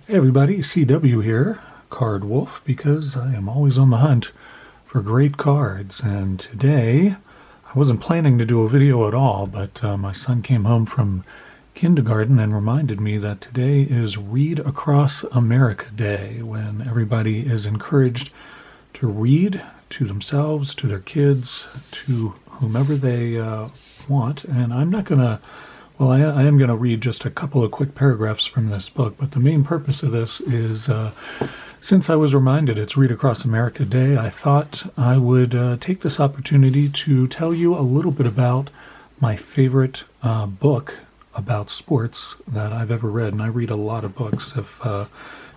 Hey everybody, CW here, Card Wolf, because I am always on the hunt for great cards. And today, I wasn't planning to do a video at all, but my son came home from kindergarten and reminded me that today is Read Across America Day, when everybody is encouraged to read to themselves, to their kids, to whomever they want. And I'm not going to I am going to read just a couple of quick paragraphs from this book, but the main purpose of this is, since I was reminded it's Read Across America Day, I thought I would take this opportunity to tell you a little bit about my favorite book about sports that I've ever read. And I read a lot of books. If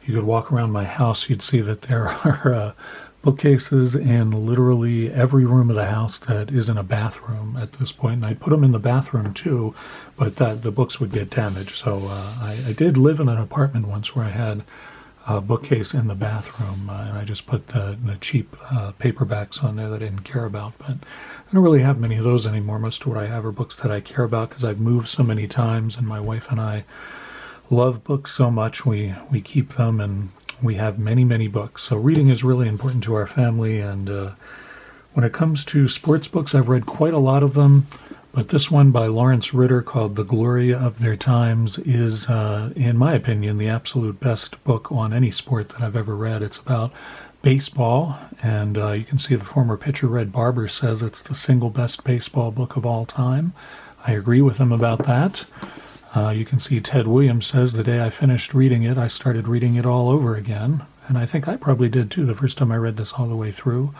you could walk around my house, you'd see that there are bookcases in literally every room of the house that isn't a bathroom at this point. And I put them in the bathroom too, but the books would get damaged. So I did live in an apartment once where I had a bookcase in the bathroom, and I just put the cheap paperbacks on there that I didn't care about. But I don't really have many of those anymore. Most of what I have are books that I care about because I've moved so many times, and my wife and I love books so much. We keep them, and we have many, many books. So reading is really important to our family. And when it comes to sports books, I've read quite a lot of them. But this one by Lawrence Ritter, called The Glory of Their Times, is, in my opinion, the absolute best book on any sport that I've ever read. It's about baseball, and you can see the former pitcher Red Barber says it's the single best baseball book of all time. I agree with him about that. You can see Ted Williams says the day I finished reading it, I started reading it all over again. And I think I probably did too the first time I read this all the way through.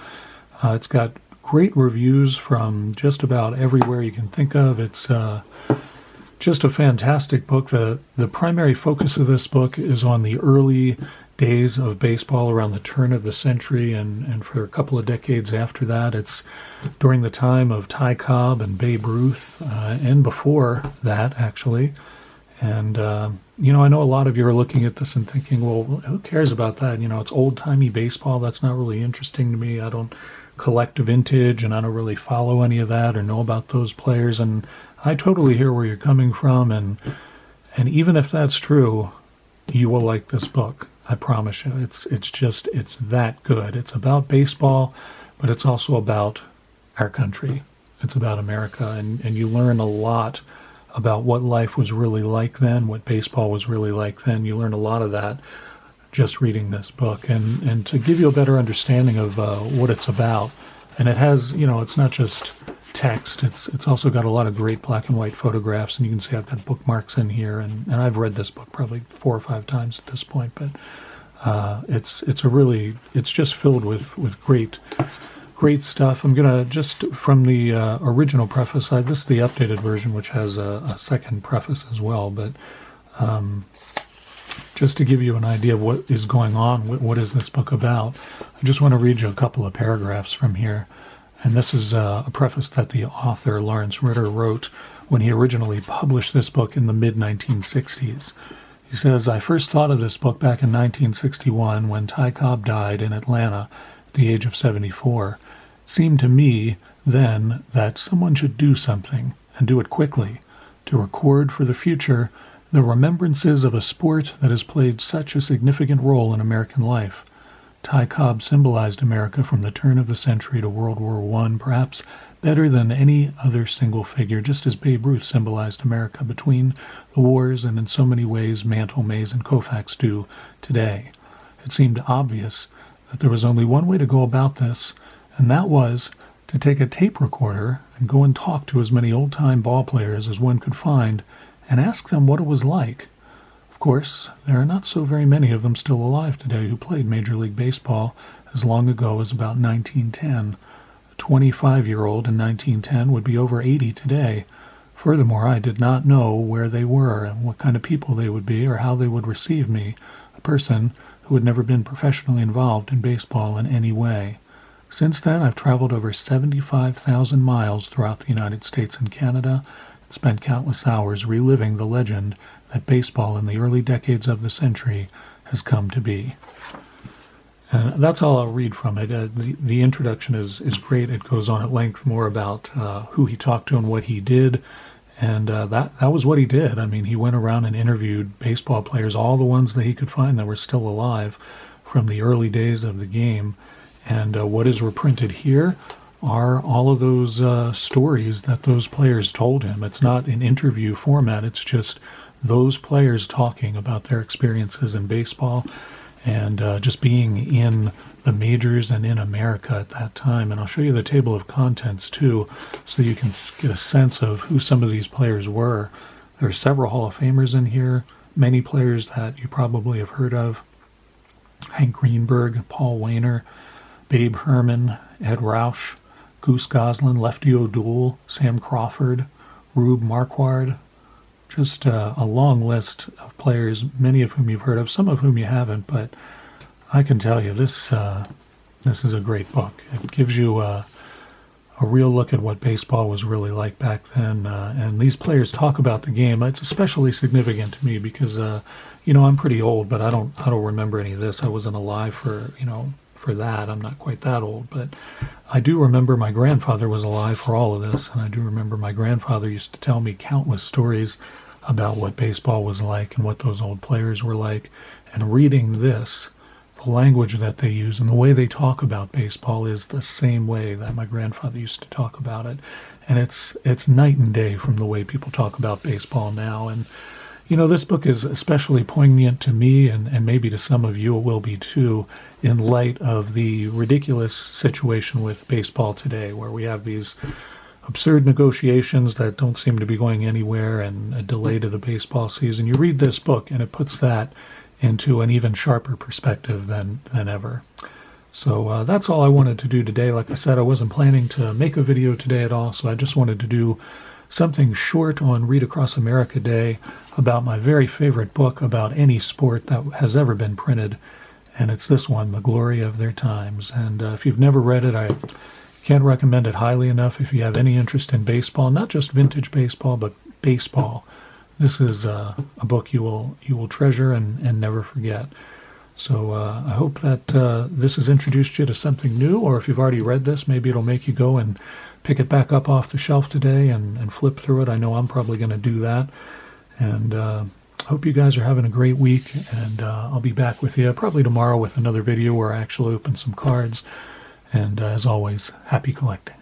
It's got great reviews from just about everywhere you can think of. It's just a fantastic book. The primary focus of this book is on the early days of baseball around the turn of the century, and for a couple of decades after that. It's during the time of Ty Cobb and Babe Ruth, and before that, actually. And, I know a lot of you are looking at this and thinking, well, who cares about that? It's old-timey baseball. That's not really interesting to me. I don't collect vintage, and I don't really follow any of that or know about those players. And I totally hear where you're coming from. And even if that's true, you will like this book. I promise you. It's that good. It's about baseball, but it's also about our country. It's about America, and you learn a lot about what life was really like then, what baseball was really like then. You learn a lot of that just reading this book, and to give you a better understanding of what it's about. And it has, it's not just text. It's also got a lot of great black and white photographs, and you can see I've got bookmarks in here, and I've read this book probably 4 or 5 times at this point. But it's just filled with great stuff. I'm gonna just from the original preface. This is the updated version, which has a second preface as well. But just to give you an idea of what is going on, what is this book about, I just want to read you a couple of paragraphs from here. And this is a preface that the author, Lawrence Ritter, wrote when he originally published this book in the mid-1960s. He says, I first thought of this book back in 1961 when Ty Cobb died in Atlanta at the age of 74. It seemed to me then that someone should do something, and do it quickly, to record for the future the remembrances of a sport that has played such a significant role in American life. Ty Cobb symbolized America from the turn of the century to World War I, perhaps better than any other single figure, just as Babe Ruth symbolized America between the wars, and in so many ways Mantle, Mays, and Koufax do today. It seemed obvious that there was only one way to go about this, and that was to take a tape recorder and go and talk to as many old-time ball players as one could find and ask them what it was like. Of course, there are not so very many of them still alive today who played Major League Baseball as long ago as about 1910. A 25-year-old in 1910 would be over 80 today. Furthermore, I did not know where they were and what kind of people they would be or how they would receive me, a person who had never been professionally involved in baseball in any way. Since then, I've traveled over 75,000 miles throughout the United States and Canada and spent countless hours reliving the legend that baseball in the early decades of the century has come to be. And that's all I'll read from it. The introduction is great. It goes on at length more about who he talked to and what he did, And that was what he did. I mean, he went around and interviewed baseball players, all the ones that he could find that were still alive from the early days of the game. And what is reprinted here are all of those stories that those players told him. It's not an interview format. It's just those players talking about their experiences in baseball and just being in the majors and in America at that time. And I'll show you the table of contents too, so you can get a sense of who some of these players were. There are several Hall of Famers in here, many players that you probably have heard of. Hank Greenberg, Paul Waner, Babe Herman, Ed Rausch, Goose Goslin, Lefty O'Doul, Sam Crawford, Rube Marquard. Just a long list of players, many of whom you've heard of, some of whom you haven't, but I can tell you this is a great book. It gives you a real look at what baseball was really like back then, and these players talk about the game. It's especially significant to me because I'm pretty old, but I don't remember any of this. I wasn't alive for that. I'm not quite that old, but I do remember my grandfather was alive for all of this, and I do remember my grandfather used to tell me countless stories about what baseball was like and what those old players were like. And reading this, the language that they use and the way they talk about baseball is the same way that my grandfather used to talk about it. And it's night and day from the way people talk about baseball now. And this book is especially poignant to me, and maybe to some of you it will be too, in light of the ridiculous situation with baseball today, where we have these absurd negotiations that don't seem to be going anywhere and a delay to the baseball season. You read this book and it puts that into an even sharper perspective than ever. So that's all I wanted to do today. Like I said, I wasn't planning to make a video today at all, so I just wanted to do something short on Read Across America Day about my very favorite book about any sport that has ever been printed, and it's this one, The Glory of Their Times. And if you've never read it, I can't recommend it highly enough if you have any interest in baseball, not just vintage baseball, but baseball. This is a book you will treasure and never forget. So I hope that this has introduced you to something new, or if you've already read this, maybe it'll make you go and pick it back up off the shelf today and flip through it. I know I'm probably going to do that. And hope you guys are having a great week, and I'll be back with you probably tomorrow with another video where I actually open some cards. And as always, happy collecting.